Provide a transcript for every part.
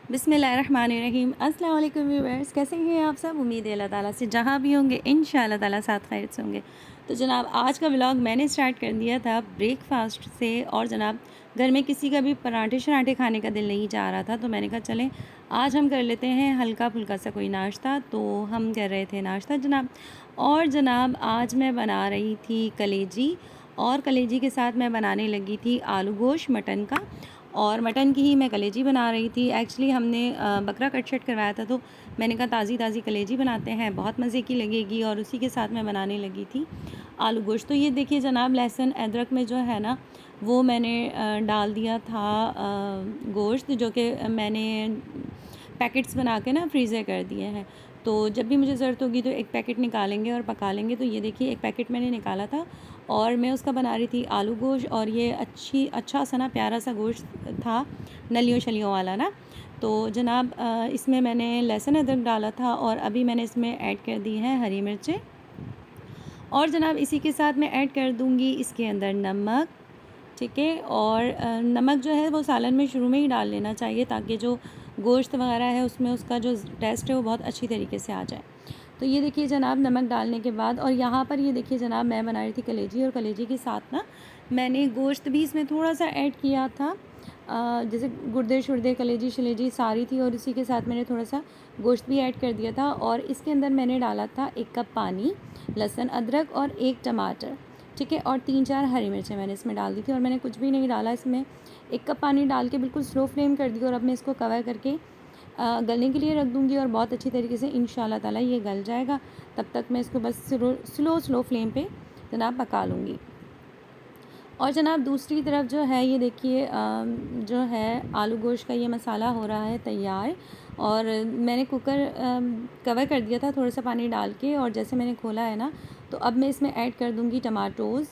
बिस्मिल्लाहिर्रहमानिर्रहीम। अस्सलाम वालेकुम व्यूअर्स, कैसे हैं आप सब। उम्मीद है अल्लाह ताला से जहाँ भी होंगे इंशाअल्लाह ताला साथ खैर से होंगे। तो जनाब आज का व्लॉग मैंने स्टार्ट कर दिया था ब्रेकफास्ट से। और जनाब घर में किसी का भी पराठे शराठे खाने का दिल नहीं चाह रहा था, तो मैंने कहा चलें आज हम कर लेते हैं हल्का फुल्का सा कोई नाश्ता। तो हम कर रहे थे नाश्ता जनाब। और जनाब आज मैं बना रही थी कलेजी, और कलेजी के साथ मैं बनाने लगी थी आलू गोश्त मटन का। और मटन की ही मैं कलेजी बना रही थी। एक्चुअली हमने बकरा कट शट करवाया था, तो मैंने कहा ताज़ी ताज़ी कलेजी बनाते हैं, बहुत मज़े की लगेगी। और उसी के साथ मैं बनाने लगी थी आलू गोश्त। तो ये देखिए जनाब, लहसुन अदरक में जो है ना वो मैंने डाल दिया था गोश्त, जो कि मैंने पैकेट्स बना के ना फ्रीज़र कर दिए हैं। तो जब भी मुझे ज़रूरत होगी तो एक पैकेट निकालेंगे और पका लेंगे। तो ये देखिए एक पैकेट मैंने निकाला था और मैं उसका बना रही थी आलू गोश्त। और ये अच्छा सा ना प्यारा सा गोश्त था, नलियों शलियों वाला ना। तो जनाब इसमें मैंने लहसुन अदरक डाला था और अभी मैंने इसमें ऐड कर दी है हरी मिर्चें। और जनाब इसी के साथ मैं ऐड कर दूँगी इसके अंदर नमक, ठीक है। और नमक जो है वो सालन में शुरू में ही डाल लेना चाहिए, ताकि जो गोश्त वगैरह है उसमें उसका जो टेस्ट है वो बहुत अच्छी तरीके से आ जाए। तो ये देखिए जनाब नमक डालने के बाद, और यहाँ पर ये देखिए जनाब मैं बना रही थी कलेजी, और कलेजी के साथ ना मैंने गोश्त भी इसमें थोड़ा सा ऐड किया था। जैसे गुर्दे शुर्दे कलेजी शलेजी सारी थी, और इसी के साथ मैंने थोड़ा सा गोश्त भी ऐड कर दिया था। और इसके अंदर मैंने डाला था 1 कप पानी, लहसुन अदरक और 1 टमाटर, ठीक है। और 3-4 हरी मिर्चें मैंने इसमें डाल दी थी, और मैंने कुछ भी नहीं डाला इसमें। 1 कप पानी डाल के बिल्कुल स्लो फ्लेम कर दी, और अब मैं इसको कवर करके गलने के लिए रख दूँगी। और बहुत अच्छी तरीके से इंशाल्लाह ताला ये गल जाएगा। तब तक मैं इसको बस स्लो फ्लेम पे जनाब पका लूँगी। और जनाब दूसरी तरफ जो है ये देखिए जो है आलू गोश्त का ये मसाला हो रहा है तैयार। और मैंने कुकर कवर कर दिया था थोड़ा सा पानी डाल के, और जैसे मैंने खोला है ना तो अब मैं इसमें ऐड कर दूँगी टमाटोज़।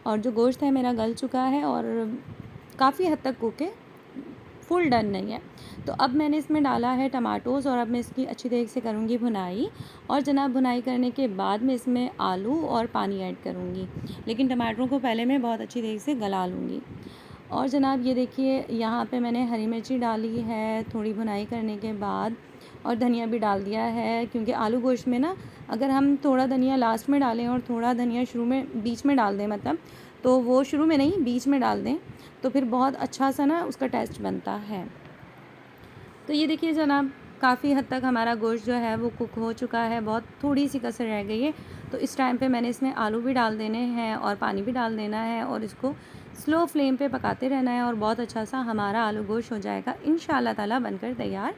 और जो गोश्त है मेरा गल चुका है और काफ़ी हद तक कुक है, फुल डन नहीं है। तो अब मैंने इसमें डाला है टमाटोज़, और अब मैं इसकी अच्छी तरीके से करूँगी भुनाई। और जनाब भुनाई करने के बाद मैं इसमें आलू और पानी ऐड करूँगी, लेकिन टमाटरों को पहले मैं बहुत अच्छी तरीके से गला लूँगी। और जनाब ये देखिए यहाँ पे मैंने हरी मिर्ची डाली है थोड़ी भुनाई करने के बाद, और धनिया भी डाल दिया है। क्योंकि आलू गोश्त में ना अगर हम थोड़ा धनिया लास्ट में डालें और थोड़ा धनिया शुरू में बीच में डाल दें, मतलब तो वो शुरू में नहीं बीच में डाल दें, तो फिर बहुत अच्छा सा ना उसका टेस्ट बनता है। तो ये देखिए जनाब काफ़ी हद तक हमारा गोश्त जो है वो कुक हो चुका है, बहुत थोड़ी सी कसर रह गई है। तो इस टाइम पे मैंने इसमें आलू भी डाल देने हैं और पानी भी डाल देना है, और इसको स्लो फ्लेम पे पकाते रहना है, और बहुत अच्छा सा हमारा आलू गोश्त हो जाएगा इंशाल्लाह ताला बनकर तैयार।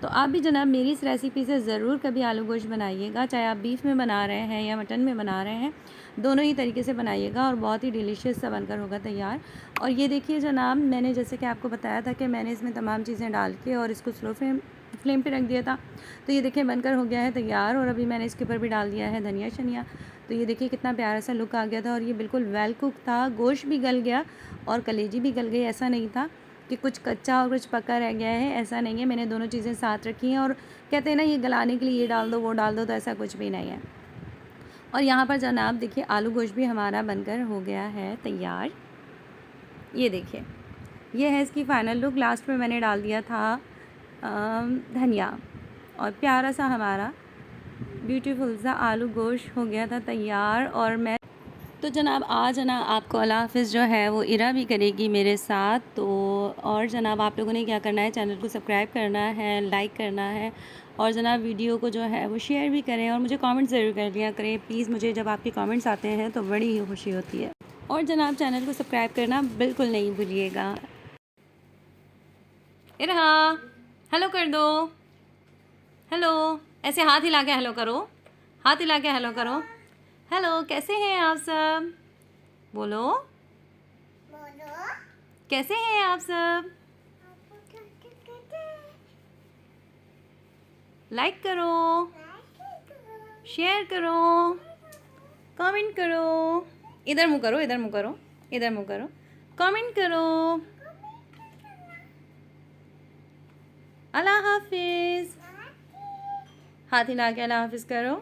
तो आप भी जनाब मेरी इस रेसिपी से ज़रूर कभी आलू गोश्त बनाइएगा, चाहे आप बीफ में बना रहे हैं या मटन में बना रहे हैं, दोनों ही तरीके से बनाइएगा और बहुत ही डिलीशियस सा बनकर होगा तैयार। और ये देखिए जनाब मैंने जैसे कि आपको बताया था कि मैंने इसमें तमाम चीज़ें डाल के और इसको स्लो फ्लेम पे रख दिया था। तो ये देखिए बनकर हो गया है तैयार, और अभी मैंने इसके ऊपर भी डाल दिया है धनिया शनिया। तो ये देखिए कितना प्यारा सा लुक आ गया था, और ये बिल्कुल वेल कुक था, गोश्त भी गल गया और कलेजी भी गल गई। ऐसा नहीं था कि कुछ कच्चा और कुछ पका रह गया है, ऐसा नहीं है। मैंने दोनों चीज़ें साथ रखी हैं, और कहते हैं ना ये गलाने के लिए ये डाल दो वो डाल दो, तो ऐसा कुछ भी नहीं है। और यहाँ पर जनाब देखिए आलू गोश्त भी हमारा बनकर हो गया है तैयार। ये देखिए ये है इसकी फ़ाइनल लुक। लास्ट में मैंने डाल दिया था धनिया, और प्यारा सा हमारा ब्यूटीफुल सा आलू गोश्त हो गया था तैयार। और मैं तो जनाब आज ना आपको अल्लाह हाफ़िज़ जो है वो इरा भी करेगी मेरे साथ। तो और जनाब आप लोगों ने क्या करना है, चैनल को सब्सक्राइब करना है, लाइक करना है, और जनाब वीडियो को जो है वो शेयर भी करें, और मुझे कमेंट ज़रूर कर दिया करें प्लीज़। मुझे जब आपके कमेंट्स आते हैं तो बड़ी ही खुशी होती है। और जनाब चैनल को सब्सक्राइब करना बिल्कुल नहीं भूलिएगा। इरा हेलो कर दो, हेलो, ऐसे हाथ हिला के हेलो करो, हाथ हिला के हेलो करो। हेलो, कैसे हैं आप सब, बोलो कैसे हैं आप सब। लाइक करो, शेयर करो, कमेंट करो। इधर मुँह करो, इधर मुँह करो, इधर मुँह करो, कमेंट करो। अल्लाह हाफिज़, हाथ हिला के अल्लाह हाफिज़ करो।